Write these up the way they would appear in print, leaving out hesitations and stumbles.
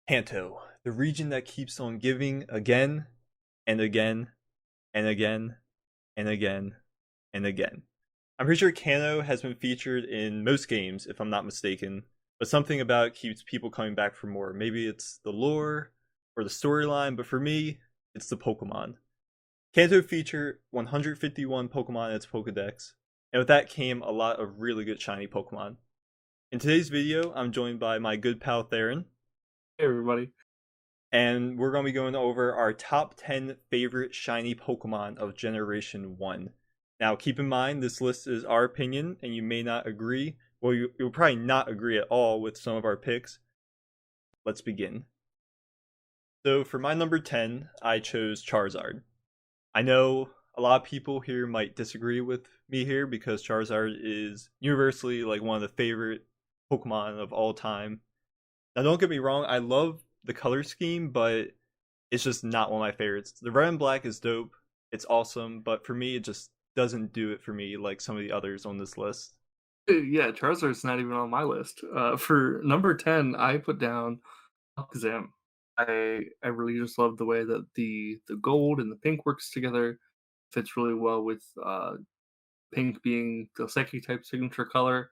Kanto, the region that keeps on giving again and again and again and again and again. I'm pretty sure Kanto has been featured in most games, if I'm not mistaken, but something about it keeps people coming back for more. Maybe it's the lore or the storyline, but for me, it's the Pokemon. Kanto featured 151 Pokemon in its Pokedex, and with that came a lot of really good shiny Pokemon. In today's video, I'm joined by my good pal Theron, Hey everybody. and we're going to be going over our top 10 favorite shiny Pokemon of Generation 1. Now, keep in mind, this list is our opinion, and you may not agree. Well, you'll probably not agree at all with some of our picks. Let's begin. So, for my number 10, I chose Charizard. I know a lot of people here might disagree with me here because Charizard is universally like one of the favorite Pokemon of all time. Now, don't get me wrong, I love the color scheme, but it's just not one of my favorites. The red and black is dope. It's awesome, but for me, it just doesn't do it for me like some of the others on this list. Yeah, Charizard's not even on my list. For number 10, I put down Alakazam. I really just love the way that the gold and the pink works together. Fits really well with pink being the psychic type signature color.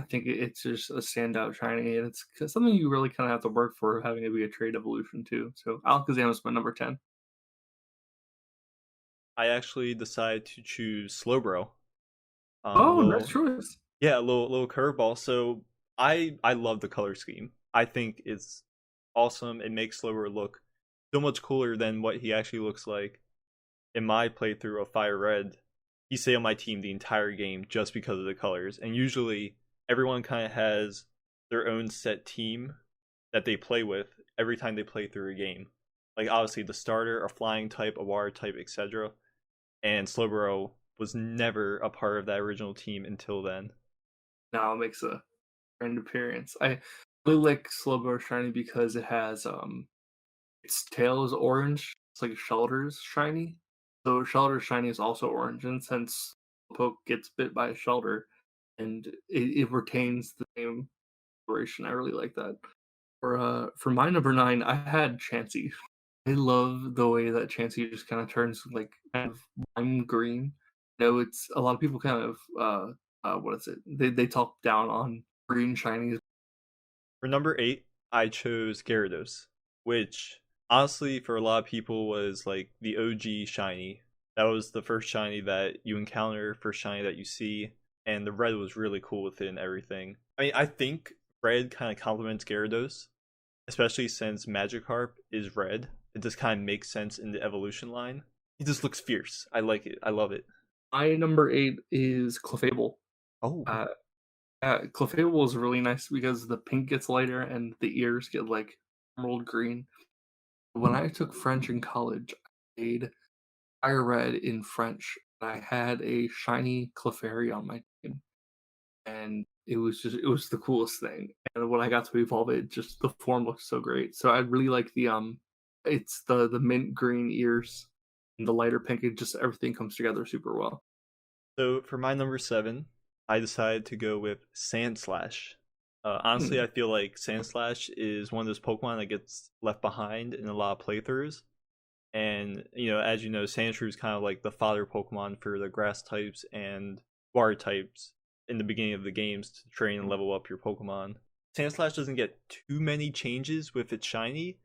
I think it's just a standout shiny, and it's something you really kind of have to work for having it be a trade evolution too. So Alakazam is my number 10. I actually decided to choose Slowbro. A Oh, nice little, choice. yeah, a little curveball. So I love the color scheme. I think it's awesome. It makes Slowbro look so much cooler than what he actually looks like. In my playthrough of Fire Red, he stayed on my team the entire game just because of the colors. And usually everyone kind of has their own set team that they play with every time they play through a game. Like obviously the starter, a flying type, a water type, etc. And Slowbro was never a part of that original team until then. Now it makes a grand appearance. I really like Slowbro shiny because it has its tail is orange. It's like Shelter's shiny. So Shelter's shiny is also orange, and since Poke gets bit by a Shelter, and it retains the same coloration. I really like that. For my number 9, I had Chansey. I love the way that Chansey just kind of turns like kind of lime green. It's a lot of people kind of what is it? They talk down on green shinies. For number 8, I chose Gyarados, which honestly for a lot of people was like the OG shiny. That was the first shiny that you encounter, first shiny that you see, and the red was really cool with it and everything. I mean, I think red kind of complements Gyarados, especially since Magikarp is red. It just kind of makes sense in the evolution line. He just looks fierce. I like it. I love it. My number 8 is Clefable. Oh, Uh, Clefable is really nice because the pink gets lighter and the ears get like emerald green. When I took French in college, I made Fire Red in French. I had a shiny Clefairy on my team, and it was the coolest thing. And when I got to evolve it, just the form looks so great. So I really like it's the mint green ears and the lighter pink. It just everything comes together super well. so for my number 7, I decided to go with Sandslash. Honestly, Hmm. I feel like Sandslash is one of those Pokemon that gets left behind in a lot of playthroughs. And, as you know, Sandshrew is kind of like the fodder Pokemon for the grass types and water types in the beginning of the games to train and level up your Pokemon. Sandslash doesn't get too many changes with its shiny,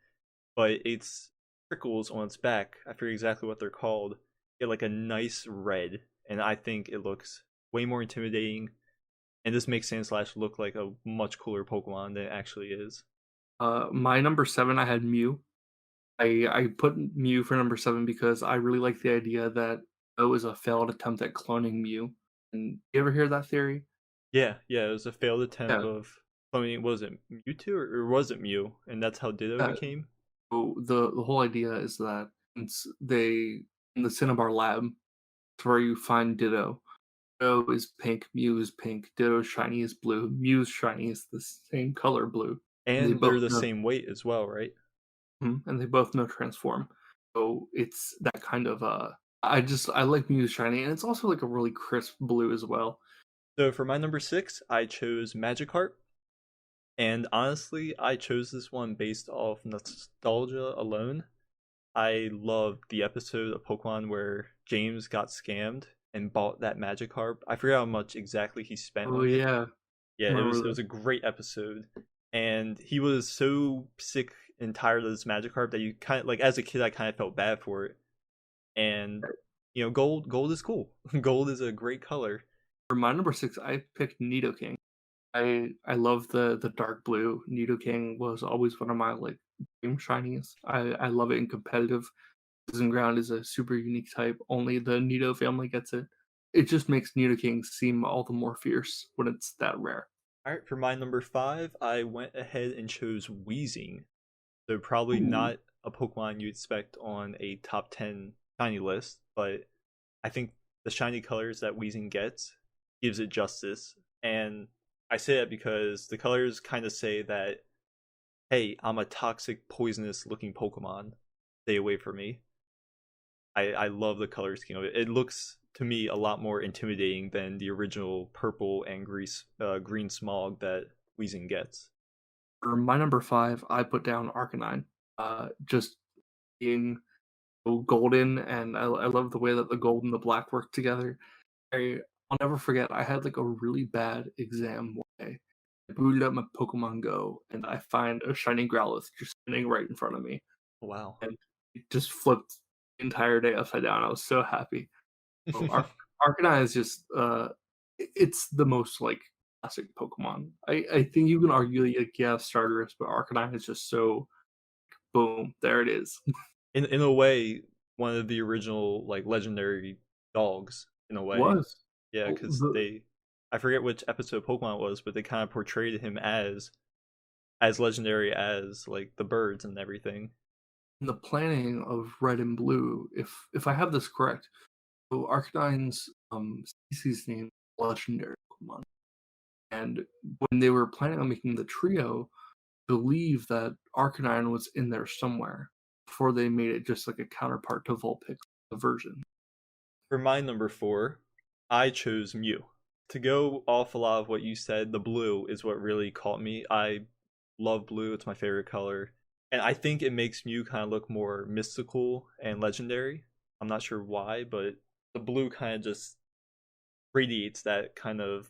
but its prickles on its back, I forget exactly what they're called, get like a nice red, and I think it looks way more intimidating. And this makes Sandslash look like a much cooler Pokemon than it actually is. My number 7, I had Mew. I put Mew for number 7 because I really like the idea that it was a failed attempt at cloning Mew. And you ever hear that theory? Yeah, it was a failed attempt Yeah, of cloning. Was it Mewtwo or was it Mew? And that's how Ditto yeah. became. So the whole idea is that since they in the Cinnabar lab, it's where you find Ditto. Ditto is pink, Mew is pink, Ditto's shiny is blue, Mew's shiny is the same color blue. And they And they're both the know same weight as well, right? and they both know transform. So it's that kind of I like Mew's shiny, and it's also like a really crisp blue as well. So for my number 6, I chose Magikarp. And honestly, I chose this one based off nostalgia alone. I loved the episode of Pokemon where James got scammed and bought that Magikarp. I forget how much exactly he spent Oh on it. yeah, Yeah, it was remember it that. was a great episode, and he was so sick and tired of this Magikarp that you kind of like as a kid I kind of felt bad for it. And gold is cool. Gold is a great color. For my number 6, I picked Nidoking. I love the dark blue. Nidoking was always one of my like dream shinies. I love it in competitive. Prison Ground is a super unique type. Only the Nido family gets it. It just makes Nidoking seem all the more fierce when it's that rare. All right, for my number 5, I went ahead and chose Wheezing. So probably Ooh. not a Pokemon you'd expect on a top 10 shiny list, but I think the shiny colors that Weezing gets gives it justice. And I say that because the colors kind of say that, hey, I'm a toxic, poisonous looking Pokemon. Stay away from me. I love the color scheme of it. It looks to me a lot more intimidating than the original purple and green smog that Weezing gets. For my number 5, I put down Arcanine. Just being so golden, and I love the way that the gold and the black work together. I'll never forget, I had like a really bad exam one day. I booted up my Pokemon Go and I find a shiny Growlithe just sitting right in front of me. Wow. And it just flipped the entire day upside down. I was so happy. So Arcanine is just it's the most like classic Pokemon. I think you can argue like yeah, Stardust, but Arcanine is just so boom, there it is. In a way, one of the original like legendary dogs in a way. Was. Yeah, Well, because they, I forget which episode Pokemon it was, but they kind of portrayed him as legendary as like the birds and everything. the planning of Red and Blue, if I have this correct, so Arcanine's species name is legendary Pokemon. And when they were planning on making the trio, believe that Arcanine was in there somewhere before they made it just like a counterpart to Vulpix, the version. For my number 4, I chose Mew. To go off a lot of what you said, the blue is what really caught me. I love blue; it's my favorite color, and I think it makes Mew kind of look more mystical and legendary. I'm not sure why, but the blue kind of just radiates that kind of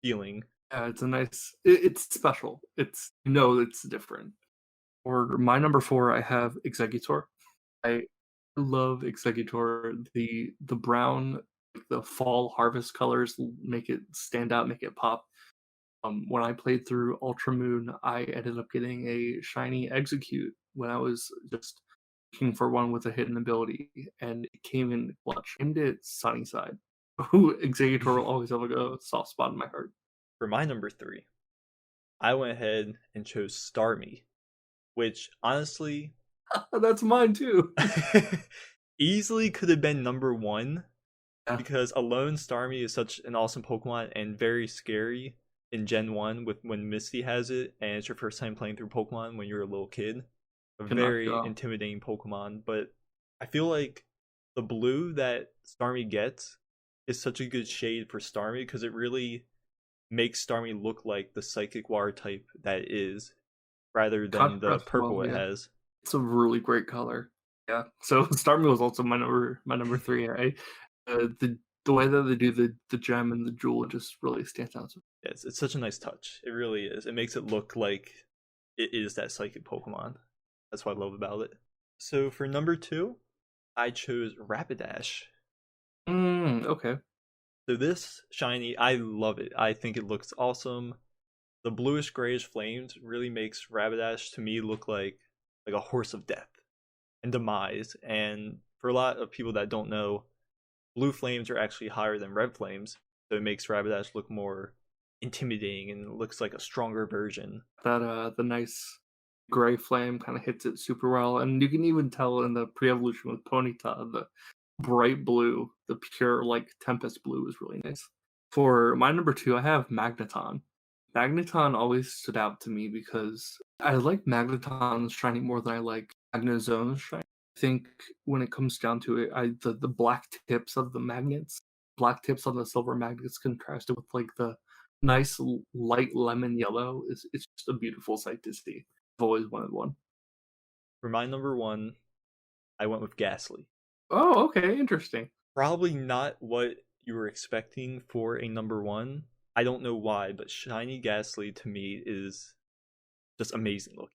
feeling. Yeah, it's a nice. It's special. It's it's different. For my number 4, I have Executor. I love Executor. The brown, the fall harvest colors make it stand out, make it pop. When I played through Ultra Moon, I ended up getting a shiny Execute when I was just looking for one with a hidden ability, and it came in clutch. Named it Sunnyside. Who Executor will always have like a soft spot in my heart. For my number 3, I went ahead and chose Starmie, which honestly That's mine too. easily could have been number 1 Yeah, because alone Starmie is such an awesome Pokemon and very scary in Gen 1 with when Misty has it and it's your first time playing through Pokemon when you're a little kid. A can knock you very out. intimidating Pokemon, but I feel like the blue that Starmie gets is such a good shade for Starmie because it really makes Starmie look like the psychic water type that it is rather than the Contrast purple well, it yeah. has. It's a really great color. Yeah. So Starmie was also my number 3. The way that they do the gem and the jewel just really stands out. Yeah, it's such a nice touch. It really is. It makes it look like it is that psychic Pokemon. That's what I love about it. So for number 2, I chose Rapidash. Okay. So this shiny, I love it. I think it looks awesome. The bluish grayish flames really makes Rapidash to me look like a horse of death and demise. And for a lot of people that don't know, blue flames are actually higher than red flames, so it makes Rapidash look more intimidating and looks like a stronger version. That the nice gray flame kind of hits it super well, and you can even tell in the pre-evolution with Ponyta, the bright blue, the pure like Tempest blue is really nice. For my number 2, I have Magneton. Magneton always stood out to me because I like Magneton's shiny more than I like Magnezone's shiny. I think when it comes down to it, the black tips of the magnets, black tips on the silver magnets contrasted with like the nice light lemon yellow. It's just a beautiful sight to see. I've always wanted one. For my number one, I went with Ghastly. Oh, okay, interesting. Probably not what you were expecting for a number one. I don't know why, but Shiny Ghastly to me is just amazing looking.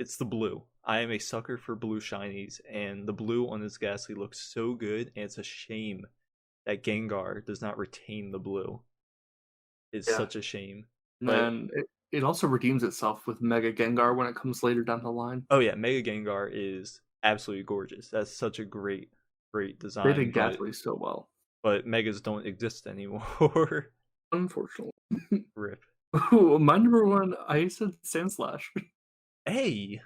It's the blue. I am a sucker for blue shinies, and the blue on this Ghastly looks so good, and it's a shame that Gengar does not retain the blue. It's Yeah, such a shame. and But then it also redeems itself with Mega Gengar when it comes later down the line. oh yeah, Mega Gengar is absolutely gorgeous. That's such a great They design, did Ghastly so well, but Megas don't exist anymore. unfortunately. Rip. Ooh, my number one, I said Sandslash. Hey.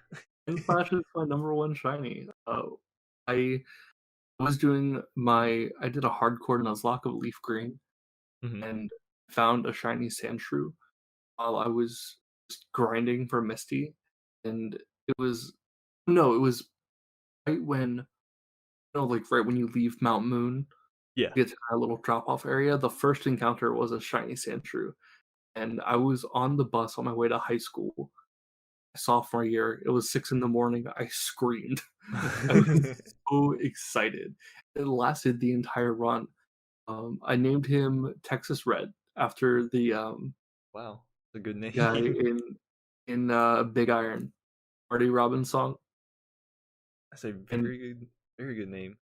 Sandslash is my number one shiny. I was doing I did a hardcore Nuzlocke of Leaf Green Mhm. and found a shiny Sandshrew while I was just grinding for Misty, and it was no, it was right when like right when you leave Mount Moon, Yeah. you get to that little drop off area. The first encounter was a shiny Sandshrew, and I was on the bus on my way to high school, sophomore year. It was 6 in the morning. I screamed. I was so excited. It lasted the entire run. I named him Texas Red after the Wow. That's a good guy name. in Big Iron, Marty Robbins song. That's a And very good name.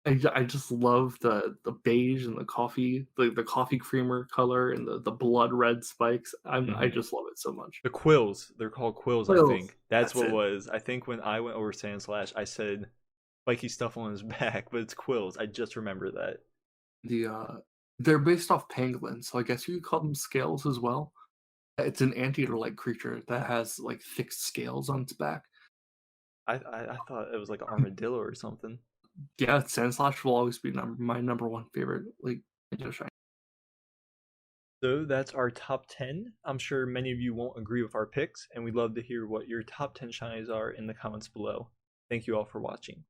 I just love the beige and the coffee, the coffee creamer color and the blood red spikes. I Mhm. just love it so much. The quills, they're called quills, I Well, think. That's that's what it. was. I think when I went over Sandslash, I said spiky stuff on his back, but it's quills. I just remember that. The they're based off pangolins, so I guess you could call them scales as well. It's an anteater-like creature that has like thick scales on its back. I thought it was like an armadillo or something. Yeah, Sandslash will always be my number one favorite. Like, So that's our top 10. I'm sure many of you won't agree with our picks, and we'd love to hear what your top 10 shinies are in the comments below. Thank you all for watching.